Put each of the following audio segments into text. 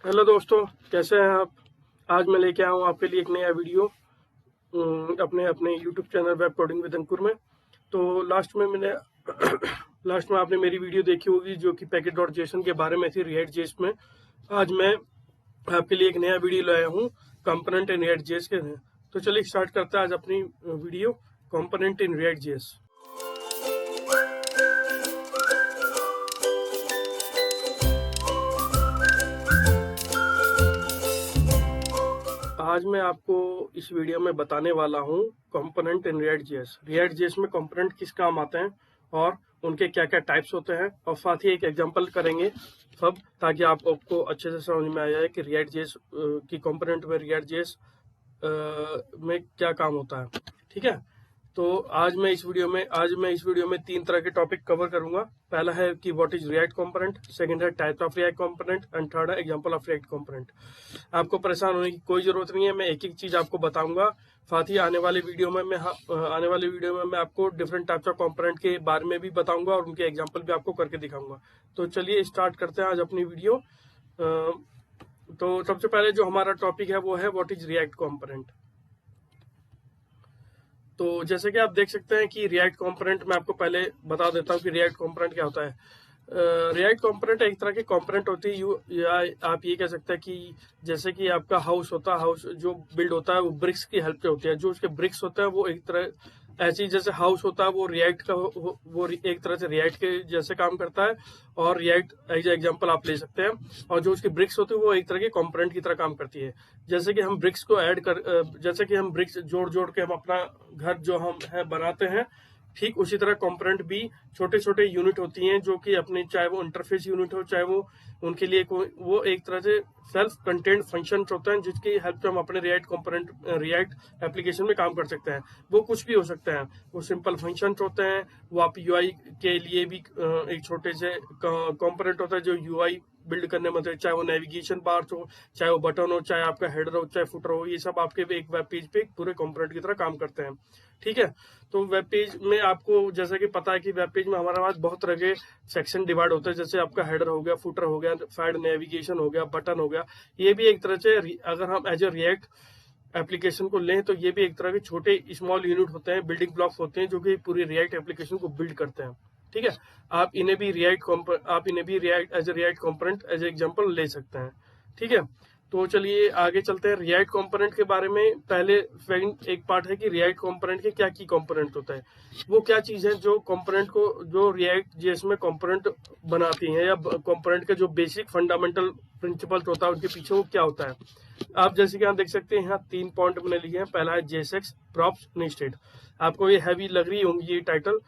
Hello दोस्तों, कैसे हैं आप। आज मैं लेके आया हूँ आपके लिए एक नया वीडियो अपने अपने YouTube channel web coding with Ankur में। तो लास्ट में मैंने लास्ट में आपने मेरी वीडियो देखी होगी जो कि पैकेट डॉट जेसन के बारे में थी, रिएक्ट जेस में। आज मैं आपके लिए एक नया वीडियो लाया हूँ कंपोनेंट इन रिएक्ट जेस के। तो चलिए स्टार्ट करते हैं आज अपनी वीडियो कंपोनेंट इन रिएक्ट जेस। आज मैं आपको इस वीडियो में बताने वाला हूँ component in React JS. React JS में कंपोनेंट किस काम आते हैं और उनके क्या क्या टाइप्स होते हैं, और साथ ही एक एग्जांपल करेंगे सब, ताकि आपको अच्छे से समझ में आ जाए कि रिएक्ट जेएस की कंपोनेंट में रिएक्ट जेएस में क्या काम होता है। ठीक है, तो आज मैं इस वीडियो में तीन तरह के टॉपिक कवर करूंगा। पहला है कि what is React component, second है type of React component, and third है एग्जांपल ऑफ रिएक्ट कंपोनेंट। आपको परेशान होने की कोई जरूरत नहीं है, मैं एक एक चीज आपको बताऊंगा। साथ ही आने वाले वीडियो में मैं आपको डिफरेंट टाइप्स ऑफ कंपोनेंट के बारे में भी बताऊंगा और उनके एग्जांपल भी आपको करके दिखाऊंगा। तो चलिए स्टार्ट करते हैं आज अपनी वीडियो। तो सबसे पहले जो हमारा टॉपिक है वो है व्हाट इज रिएक्ट कंपोनेंट। तो जैसे कि आप देख सकते हैं कि रिएक्ट कंपोनेंट, मैं आपको पहले बता देता हूँ कि रिएक्ट कंपोनेंट क्या होता है। रिएक्ट कंपोनेंट एक तरह की कंपोनेंट होती है, या आप ये कह सकते हैं कि जैसे कि आपका हाउस होता है, हाउस जो बिल्ड होता है वो ब्रिक्स की हेल्प से होती है। जो उसके ब्रिक्स होते हैं वो एक तरह ऐसी, जैसे हाउस होता है वो रिएक्ट का वो एक तरह से रिएक्ट के जैसे काम करता है, और रिएक्ट एज एग्जांपल आप ले सकते हैं। और जो उसकी ब्रिक्स होती है वो एक तरह के कंपोनेंट की तरह काम करती है। जैसे कि हम ब्रिक्स को जैसे कि हम ब्रिक्स जोड़ जोड़ के हम अपना घर जो हम है बनाते हैं, ठीक उसी तरह कंपोनेंट भी छोटे छोटे यूनिट होती हैं, जो कि अपने, चाहे वो इंटरफेस यूनिट हो, चाहे वो उनके लिए वो एक तरह से सेल्फ कंटेंट फंक्शन होते हैं, जिसकी हेल्प से हम अपने रिएक्ट एप्लीकेशन में काम कर सकते हैं। वो कुछ भी हो सकते हैं, वो सिंपल फंक्शन होते हैं, वो आप यूआई के लिए भी एक छोटे से कंपोनेंट होता है जो यूआई बिल्ड करने में, चाहे वो नेविगेशन बार हो, चाहे वो बटन हो, चाहे आपका हेडर हो, चाहे फुटर हो, ये सब आपके एक वेब पेज पे पूरे कंपोनेंट की तरह काम करते हैं। ठीक है, तो वेब पेज में आपको जैसे कि पता है कि वेब पेज में हमारे पास बहुत तरह के सेक्शन डिवाइड होते हैं, जैसे आपका हेडर हो गया, फुटर हो गया, साइड नेविगेशन हो गया, बटन हो गया। ये भी एक तरह से अगर हम एज ए रिएक्ट एप्लीकेशन को लें तो ये भी एक तरह के छोटे स्मॉल यूनिट होते हैं, बिल्डिंग ब्लॉक्स होते हैं, जो कि पूरी रिएक्ट एप्लीकेशन को बिल्ड करते हैं। ठीक है, आप इन्हें भी react as a react component as example ले सकते हैं। ठीक है, तो चलिए आगे चलते हैं रिएक्ट कंपोनेंट के बारे में। पहले सेकंड एक पार्ट है कि रिएक्ट कंपोनेंट के क्या की कंपोनेंट होता है, वो क्या चीज है जो कंपोनेंट को, जो रिएक्ट जेएस में कंपोनेंट बनाती है, या कंपोनेंट के जो बेसिक फंडामेंटल प्रिंसिपल्स होता है उनके पीछे वो क्या होता है। आप जैसे कि यहाँ देख सकते हैं, यहाँ 3 पॉइंट मैंने लिखे हैं। पहला है जेएसएक्स, प्रॉप्स, नेस्टेड। आपको ये हैवी लग रही होंगी ये टाइटल,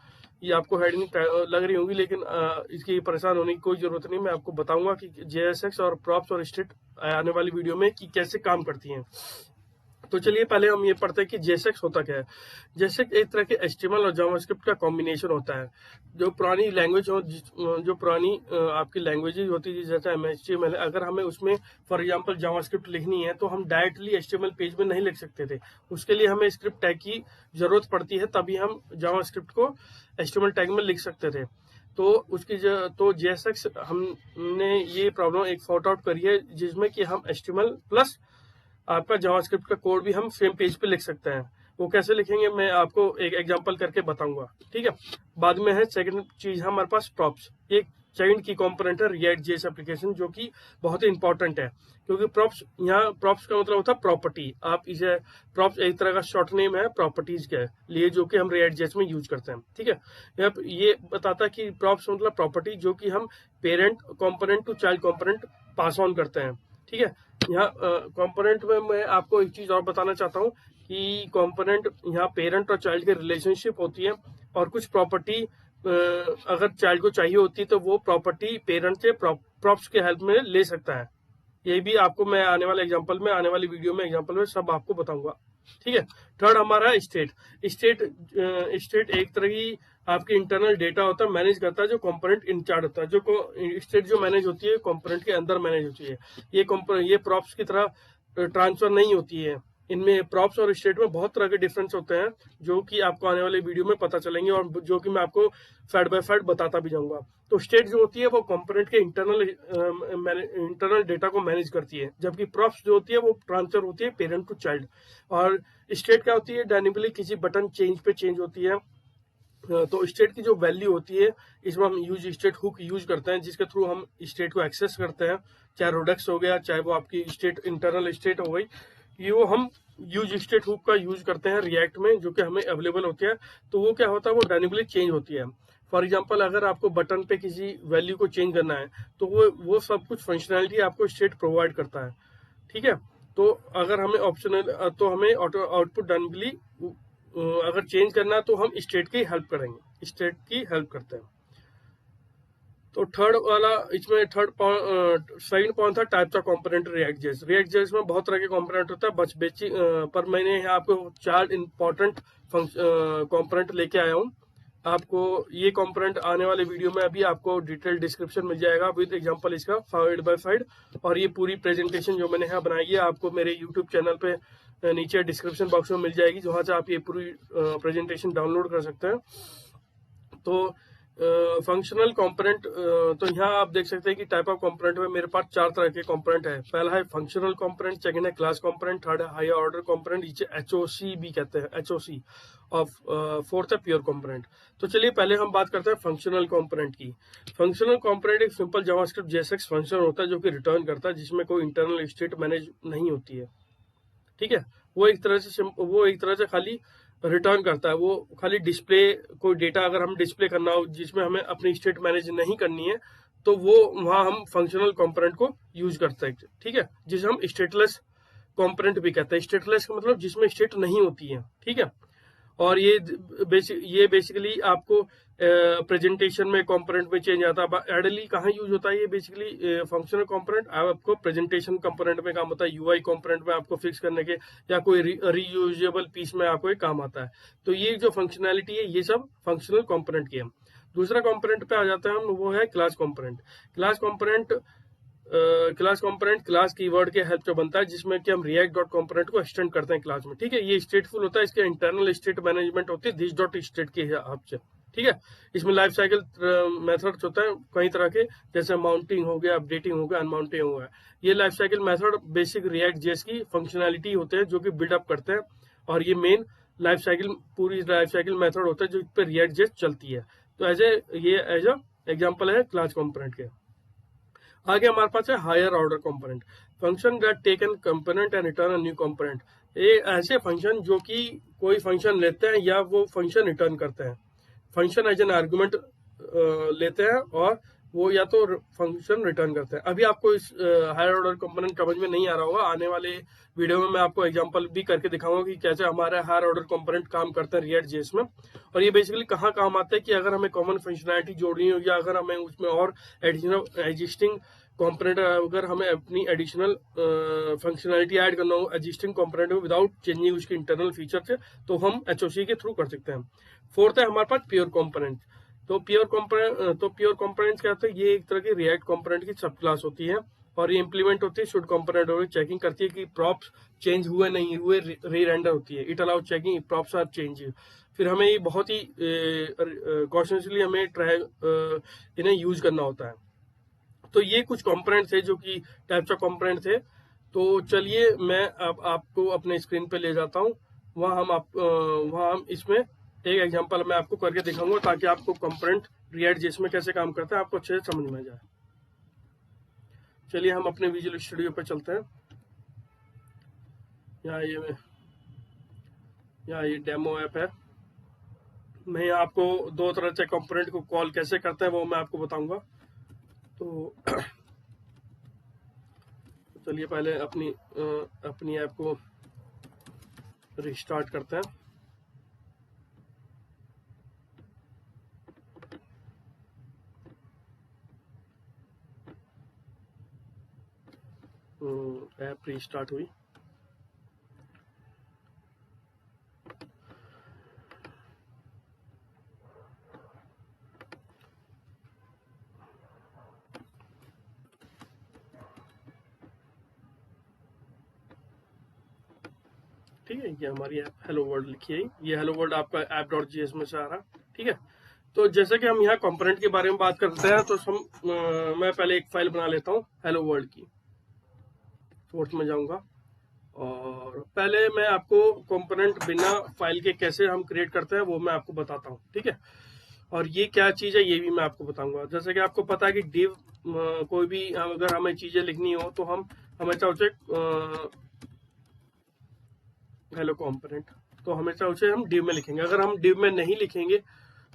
ये आपको हेडिंग लग रही होंगी, लेकिन इसकी परेशान होने की कोई जरूरत नहीं। मैं आपको बताऊंगा कि जेएसएक्स और प्रॉप्स और स्टेट आने वाली वीडियो में कि कैसे काम करती हैं। तो चलिए पहले हम ये पढ़ते हैं कि जेएसएक्स होता क्या है। जेएसएक्स एक तरह के एचटीएमएल और जावास्क्रिप्ट का कॉम्बिनेशन होता है। जो पुरानी लैंग्वेज हो, जो पुरानी आपकी लैंग्वेजेज होती है, जैसे एचटीएमएल, अगर हमें उसमें फॉर एग्जांपल जावास्क्रिप्ट लिखनी है तो हम डायरेक्टली एचटीएमएल पेज में नहीं लिख सकते थे। उसके लिए हमें स्क्रिप्ट टैग की जरूरत पड़ती है, तभी हम जावास्क्रिप्ट को एचटीएमएल टैग में लिख सकते थे। तो तो जेएसएक्स हमने ये प्रॉब्लम एक सॉर्ट आउट करी है, जिसमें कि हम एचटीएमएल प्लस आपका जावास्क्रिप्ट का कोड भी हम सेम पेज पे लिख सकते हैं। वो कैसे लिखेंगे मैं आपको एक एग्जांपल करके बताऊंगा। ठीक है, बाद में है सेकंड चीज हमारे पास प्रॉप्स। एक सेकंड की कंपोनेंट है रिएक्ट जेएस एप्लीकेशन, जो कि बहुत ही इंपॉर्टेंट है, क्योंकि प्रॉप्स, यहाँ प्रॉप्स का मतलब होता है प्रॉपर्टी। आप इसे, प्रॉप्स एक तरह का शॉर्ट नेम है प्रॉपर्टीज के लिए, जो कि हम रिएक्ट जेएस में यूज करते हैं। ठीक है, ये बताता है कि प्रॉप्स मतलब प्रॉपर्टी, जो कि हम parent component to child component pass on करते हैं। ठीक है, यहाँ कंपोनेंट में मैं आपको एक चीज और बताना चाहता हूँ कि कंपोनेंट यहाँ पेरेंट और चाइल्ड की रिलेशनशिप होती है, और कुछ प्रॉपर्टी अगर चाइल्ड को चाहिए होती है तो वो प्रॉपर्टी पेरेंट से प्रॉप्स के हेल्प में ले सकता है। ये भी आपको मैं आने वाले वीडियो में एग्जांपल में सब आपको बताऊंगा। ठीक है, थर्ड हमारा है स्टेट। स्टेट एक तरह की आपकी इंटरनल डेटा होता है, मैनेज करता है, जो कंपोनेंट इंचार्ज होता है। जो स्टेट जो मैनेज होती है कंपोनेंट के अंदर मैनेज होती है। ये प्रॉप्स की तरह ट्रांसफर नहीं होती है, इनमें प्रॉप्स और स्टेट में बहुत तरह के डिफरेंस होते हैं, जो कि आपको आने वाले वीडियो में पता चलेंगे और जो कि मैं आपको फैट बाय फैट बताता भी जाऊंगा। तो स्टेट जो होती है वो कंपोनेंट के इंटरनल डेटा को मैनेज करती है, जबकि प्रॉप्स जो होती है वो ट्रांसफर होती है पेरेंट टू चाइल्ड। और स्टेट क्या होती है, डायनेमिकली किसी बटन चेंज पे चेंज होती है। तो स्टेट की जो वैल्यू होती है, इसमें हम यूज स्टेट हुक यूज करते हैं, जिसके थ्रू हम स्टेट को एक्सेस करते हैं, चाहे रोडेक्स हो गया, चाहे वो आपकी स्टेट इंटरनल स्टेट हो गई, ये वो हम यूज स्टेट हुक का यूज करते हैं रिएक्ट में, जो कि हमें अवेलेबल होती है। तो वो क्या होता है, वो डायनेमिकली चेंज होती है। फॉर एग्जाम्पल, अगर आपको बटन पे किसी वैल्यू को चेंज करना है, तो वो सब कुछ फंक्शनैलिटी आपको स्टेट प्रोवाइड करता है। ठीक है, तो अगर हमें ऑप्शनल, तो हमें आउटपुट डायनेमिकली अगर चेंज करना है तो हम स्टेट की हेल्प करेंगे, स्टेट की हेल्प करते हैं। तो थर्ड वाला, इसमें थर्ड सेकंड पॉइंट था types of component react JS में बहुत तरह के कंपोनेंट होता है, बस बेसिक पर मैंने यहाँ आपको 4 इंपॉर्टेंट कंपोनेंट लेके आया हूँ। आपको ये कंपोनेंट आने वाले वीडियो में अभी आपको डिटेल डिस्क्रिप्शन मिल जाएगा विद एग्जांपल इसका साइड बाय साइड। और ये पूरी प्रेजेंटेशन जो मैंने यहाँ बनाई है आपको मेरे यूट्यूब चैनल पे नीचे डिस्क्रिप्शन बॉक्स में मिल जाएगी, जहाँ से आप ये पूरी प्रेजेंटेशन डाउनलोड कर सकते हैं। तो फंक्शनल कंपोनेंट, तो यहाँ आप देख सकते हैं कि टाइप ऑफ कंपोनेंट में मेरे पास 4 तरह के कंपोनेंट है। पहला है फंक्शनल कंपोनेंट, सेकंड है क्लास कंपोनेंट, थर्ड है हायर ऑर्डर कंपोनेंट, जिसे एचओसी भी कहते हैं, एचओसी, और फोर्थ है प्योर कंपोनेंट। तो चलिए पहले हम बात करते हैं फंक्शनल कंपोनेंट की। फंक्शनल कंपोनेंट एक सिंपल जावास्क्रिप्ट जेएसएक्स फंक्शन होता है, जो कि रिटर्न करता है, जिसमें कोई इंटरनल स्टेट मैनेज नहीं होती है। ठीक है, वो एक तरह से खाली रिटर्न करता है, वो खाली डिस्प्ले, कोई डेटा अगर हम डिस्प्ले करना हो जिसमें हमें अपनी स्टेट मैनेज नहीं करनी है, तो वो वहां हम फंक्शनल कंपोनेंट को यूज करते हैं। ठीक है, जिसे हम स्टेटलेस कंपोनेंट भी कहते हैं। स्टेटलेस का मतलब जिसमें स्टेट नहीं होती है। ठीक है, और ये बेसिकली आपको प्रेजेंटेशन में कंपोनेंट में चेंज आता है। आइडली कहाँ यूज होता है ये, बेसिकली फंक्शनल कंपोनेंट आपको प्रेजेंटेशन कंपोनेंट में काम होता है, यूआई कंपोनेंट में आपको फिक्स करने के, या कोई रीयूजेबल पीस में आपको ये काम आता है। तो ये जो फंक्शनैलिटी है ये सब फंक्शनल कंपोनेंट की है। दूसरा कंपोनेंट पे आ जाते हैं हम, वो है class component. Class component class keyword के हेल्प से बनता है, जिसमें कि हम रिएक्ट डॉट कंपोनेंट को एक्सटेंड करते हैं क्लास में। ठीक है, ये स्टेटफुल होता है, इसके इंटरनल स्टेट मैनेजमेंट होती है दिस डॉट स्टेट के हिसाब से। ठीक है, इसमें लाइफ साइकिल मेथड्स होता है कई तरह के, जैसे माउंटिंग हो गया, अपडेटिंग हो गया, अनमाउंटिंग हो गया। ये life cycle method basic react JS की फंक्शनैलिटी होते हैं, जो कि बिल्डअप करते हैं, और ये मेन पूरी लाइफ साइकिल मेथड होता है जो पर रिएक्ट जेएस चलती है। तो एज ए एग्जाम्पल है क्लास कंपोनेंट के। आगे हमारे पास है higher order component, function that take an component and return a new component. ये ऐसे फंक्शन जो कि कोई फंक्शन लेते हैं या वो फंक्शन रिटर्न करते हैं। फंक्शन एज एन आर्गुमेंट लेते हैं और वो या तो फंक्शन रिटर्न करते हैं। अभी आपको इस हायर ऑर्डर कंपोनेंट समझ में नहीं आ रहा होगा, आने वाले वीडियो में मैं आपको एग्जांपल भी करके दिखाऊंगा कि कैसे हमारे हायर ऑर्डर कंपोनेंट काम करते हैं रिएक्ट जेएस में। और ये बेसिकली कहाँ काम आते हैं कि अगर हमें कॉमन फंक्शनैलिटी जोड़नी हो, या अगर हमें उसमें और एडिशनल एग्जिस्टिंग कंपोनेंट, अगर हमें अपनी एडिशनल फंक्शनैलिटी ऐड करना हो एग्जिस्टिंग कंपोनेंट में विदाउट चेंजिंग उसके इंटरनल फीचर से, तो हम एचओसी के थ्रू कर सकते हैं। फोर्थ है हमारे पास प्योर कंपोनेंट। तो प्योर कंपोनेंट क्या होता है, ये एक तरह की रिएक्ट कंपोनेंट की सब क्लास होती है, और ये इंप्लीमेंट होती है शुड कंपोनेंट, और चेकिंग करती है कि प्रॉप्स चेंज हुए नहीं हुए, री रेंडर होती है। It allow checking props are change. फिर हमें ये बहुत ही कॉन्शियसली हमें इन्हें यूज करना होता है। तो ये कुछ कंपोनेंट थे जो कि टाइप्स ऑफ कंपोनेंट थे। तो चलिए मैं अब आपको अपने स्क्रीन पे ले जाता हूँ, वहाँ हम इसमें एक एग्जांपल मैं आपको करके दिखाऊंगा, ताकि आपको कंपोनेंट रिएक्ट जेएस में कैसे काम करता है आपको अच्छे से समझ में आ जाए। चलिए हम अपने विजुअल स्टूडियो पे चलते हैं। यहाँ ये डेमो ऐप है। मैं आपको 2 तरह से कंपोनेंट को कॉल कैसे करते हैं वो मैं आपको बताऊंगा। तो चलिए पहले अपनी ऐप को रिस्टार्ट करते हैं। ऐप रिस्टार्ट हुई। ठीक है, ये हमारी ऐप हेलो वर्ल्ड लिखी है, ये हेलो वर्ल्ड आपका app.js में से आ रहा। ठीक है, तो जैसे कि हम यहाँ कंपोनेंट के बारे में बात करते हैं, तो मैं पहले एक फाइल बना लेता हूँ हेलो वर्ल्ड की। सोर्स में जाऊंगा और पहले मैं आपको कंपोनेंट बिना फाइल के कैसे हम क्रिएट करते हैं वो मैं आपको बताता हूँ। ठीक है, और ये क्या चीज़ है ये भी मैं आपको बताऊंगा। जैसे कि आपको पता है कि डिव कोई भी अगर हमें चीज़ें लिखनी हो तो हम हमेशा उसे हेलो कंपोनेंट, तो हमेशा उसे हम डिव में लिखेंगे। अगर हम डिव में नहीं लिखेंगे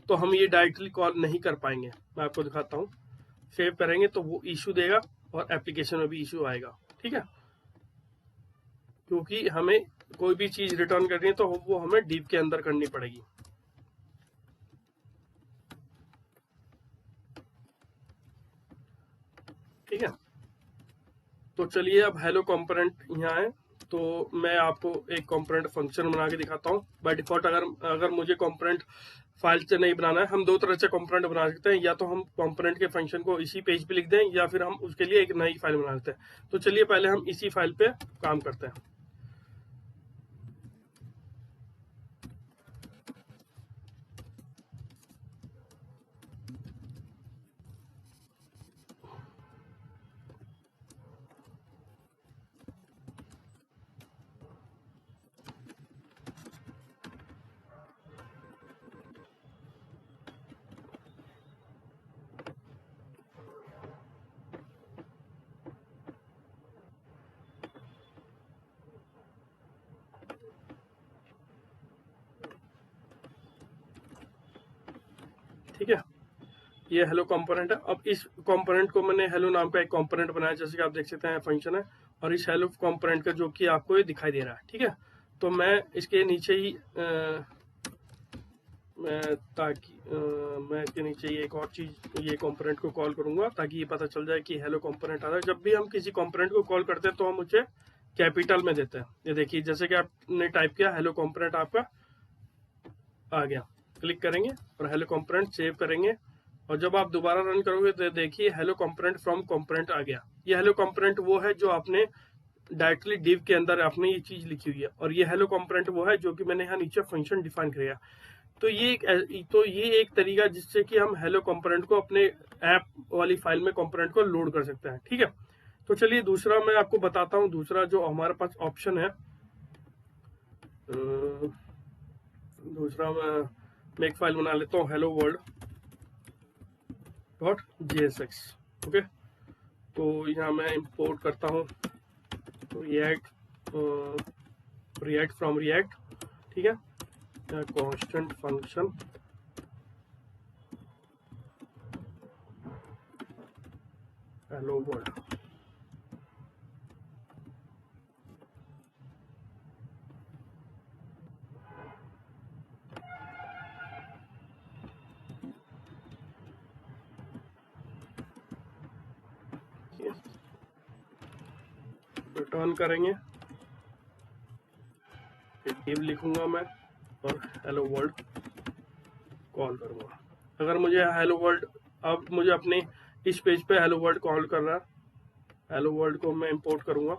तो हम ये डायरेक्टली कॉल नहीं कर पाएंगे। मैं आपको दिखाता हूँ, सेव करेंगे तो वो इशू देगा और एप्लीकेशन में भी इशू आएगा। ठीक है, क्योंकि हमें कोई भी चीज रिटर्न करनी है तो वो हमें डिव के अंदर करनी पड़ेगी। ठीक है, तो चलिए अब हेलो कंपोनेंट यहाँ है, तो मैं आपको एक कंपोनेंट फंक्शन बना के दिखाता हूँ। बाय डिफॉल्ट अगर मुझे कंपोनेंट फाइल से नहीं बनाना है, हम दो तरह से कंपोनेंट बना सकते हैं। या तो हम कंपोनेंट के फंक्शन को इसी पेज पे लिख दें, या फिर हम उसके लिए एक नई फाइल बना लेते हैं। तो चलिए पहले हम इसी फाइल पे काम करते हैं। ठीक है, ये हेलो कंपोनेंट है। अब इस कंपोनेंट को मैंने हेलो नाम का एक कंपोनेंट बनाया, जैसे कि आप देख सकते हैं फंक्शन है, और इस हेलो कंपोनेंट का जो कि आपको ये दिखाई दे रहा है। ठीक है, तो मैं इसके नीचे ही मैं इसके नीचे ये एक और चीज ये कंपोनेंट को कॉल करूंगा ताकि ये पता चल जाए कि हेलो कंपोनेंट आ रहा है। जब भी हम किसी कंपोनेंट को कॉल करते हैं तो हम उसे कैपिटल में देते हैं। ये देखिए, जैसे कि आपने टाइप किया हेलो कंपोनेंट आपका आ गया, क्लिक करेंगे और हेलो कंपोनेंट सेव करेंगे, और जब आप दोबारा रन करोगे तो देखिए हेलो कंपोनेंट फ्रॉम कंपोनेंट आ गया। ये हेलो कंपोनेंट वो है जो आपने डायरेक्टली डिव के अंदर आपने ये चीज लिखी हुई है, और ये हेलो कंपोनेंट वो है जो कि मैंने यहाँ नीचे फंक्शन डिफाइन किया। तो ये एक तरीका जिससे कि हम हेलो कंपोनेंट को अपने ऐप वाली फाइल में कंपोनेंट को लोड कर सकते हैं। ठीक है, तो चलिए दूसरा मैं आपको बताता हूँ। दूसरा जो हमारे पास ऑप्शन है, दूसरा मैं एक फाइल बना लेता हूँ हेलो वर्ल्ड .jsx। ओके, तो यहाँ मैं इंपोर्ट करता हूँ रिएक्ट फ्रॉम रिएक्ट। ठीक है, constant function hello world. Return करेंगे, डिव लिखूंगा मैं और हेलो वर्ल्ड कॉल करूंगा। अगर मुझे हेलो वर्ल्ड, अब मुझे अपने इस पेज पे हेलो वर्ल्ड कॉल कर रहा है, हेलो वर्ल्ड को मैं इंपोर्ट करूंगा।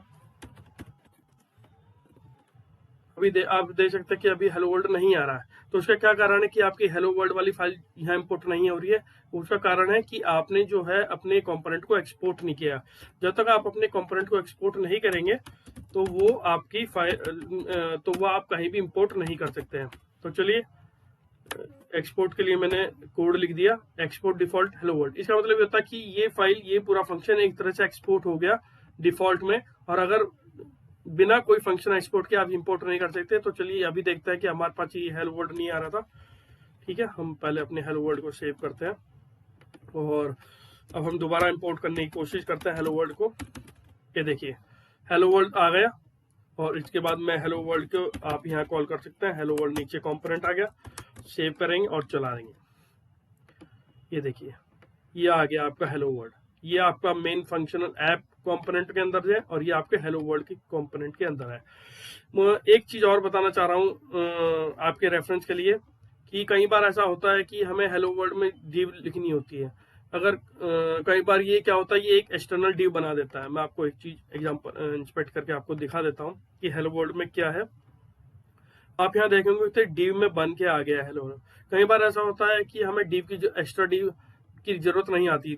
अभी आप देख सकते हैं कि अभी हेलो वर्ल्ड नहीं आ रहा है। तो उसका क्या कारण है कि आपकी हेलो वर्ल्ड वाली फाइल यहाँ इंपोर्ट नहीं हो रही है? उसका कारण है कि आपने जो है अपने कंपोनेंट को एक्सपोर्ट नहीं किया। जब तक आप अपने कंपोनेंट को एक्सपोर्ट नहीं करेंगे तो वो आपकी फाइल तो वो आप कहीं भी इंपोर्ट नहीं कर सकते हैं। तो चलिए, एक्सपोर्ट के लिए मैंने कोड लिख दिया, एक्सपोर्ट डिफॉल्ट हेलो वर्ल्ड। इसका मतलब होता है कि ये फाइल, ये पूरा फंक्शन एक तरह से एक्सपोर्ट हो गया डिफॉल्ट में, और अगर बिना कोई फंक्शन एक्सपोर्ट के आप इंपोर्ट नहीं कर सकते। तो चलिए अभी देखते हैं कि हमारे पास ये हेलो वर्ल्ड नहीं आ रहा था। ठीक है, हम पहले अपने हेलो वर्ल्ड को सेव करते हैं और अब हम दोबारा इंपोर्ट करने की कोशिश करते हैं हेलो वर्ल्ड को। ये देखिए हेलो वर्ल्ड आ गया, और इसके बाद मैं हेलो वर्ल्ड को आप यहाँ कॉल कर सकते हैं। हेलो वर्ल्ड नीचे कंपोनेंट आ गया, सेव करेंगे और चला देंगे। ये देखिए, ये आ गया आपका हेलो वर्ल्ड। ये आपका मेन फंक्शनल ऐप कंपोनेंट के अंदर है, और ये आपके हेलो वर्ल्ड की कंपोनेंट के अंदर है। मैं एक चीज और बताना चाह रहा हूँ आपके रेफरेंस के लिए, कि कई बार ऐसा होता है कि हमें हेलो वर्ल्ड में डिव लिखनी होती है। अगर कई बार ये क्या होता है, ये एक एक्सटर्नल डिव बना देता है। मैं आपको एक चीज एग्जांपल इंस्पेक्ट करके आपको दिखा देता हूँ कि हेलो वर्ल्ड में क्या है। आप यहाँ देखेंगे तो div में बन के आ गया है हेलो। कई बार ऐसा होता है कि हमें div की जो एक्स्ट्रा div की जरूरत नहीं आती,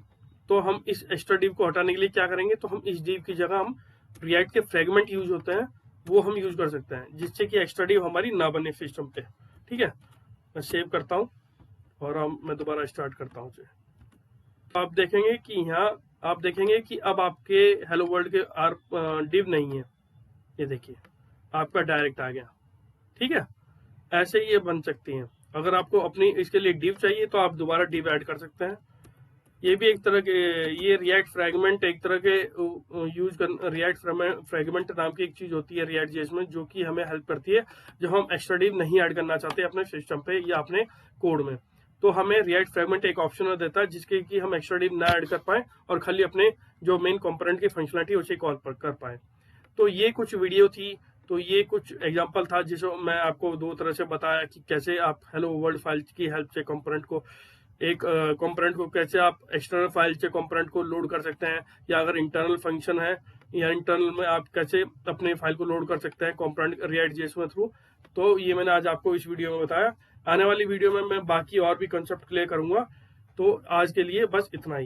तो हम इस एक्स्ट्रा div को हटाने के लिए क्या करेंगे, तो हम इस div की जगह हम रिएक्ट के फ्रेगमेंट यूज होते हैं वो हम यूज कर सकते हैं, जिससे कि एक्स्ट्रा div हमारी ना बने सिस्टम पे। ठीक है, मैं सेव करता हूँ और मैं दोबारा स्टार्ट करता हूँ। तो आप देखेंगे कि यहाँ आप देखेंगे कि अब आपके हेलो वर्ल्ड के div नहीं है, ये देखिए आपका डायरेक्ट आ गया। ठीक है, ऐसे ही ये बन सकती हैं। अगर आपको अपनी इसके लिए div चाहिए तो आप दोबारा div ऐड कर सकते हैं। ये भी एक तरह के, ये रिएक्ट फ्रेगमेंट एक तरह के यूज कर, रिएक्ट फ्रेगमेंट नाम की एक चीज होती है रिएक्ट जेएस में, जो कि हमें हेल्प करती है जब हम एक्स्ट्रा div नहीं ऐड करना चाहते अपने सिस्टम पे या अपने कोड में। तो हमें रिएक्ट फ्रेगमेंट एक ऑप्शन में देता है जिसके कि हम एक्स्ट्रा div ना ऐड कर पाए और खाली अपने जो मेन कंपोनेंट की फंक्शनलिटी उसे कॉल कर पाए। तो ये कुछ वीडियो थी, तो ये कुछ एग्जांपल था जिसमें मैं आपको दो तरह से बताया कि कैसे आप हेलो वर्ल्ड फाइल की हेल्प से कंपोनेंट को, एक कंपोनेंट को कैसे आप एक्सटर्नल फाइल से कंपोनेंट को लोड कर सकते हैं, या अगर इंटरनल फंक्शन है या इंटरनल में आप कैसे अपने फाइल को लोड कर सकते हैं कंपोनेंट रिएक्ट जेएस में थ्रू। तो ये मैंने आज आपको इस वीडियो में बताया। आने वाली वीडियो में मैं बाकी और भी कंसेप्ट क्लियर करूंगा। तो आज के लिए बस इतना ही।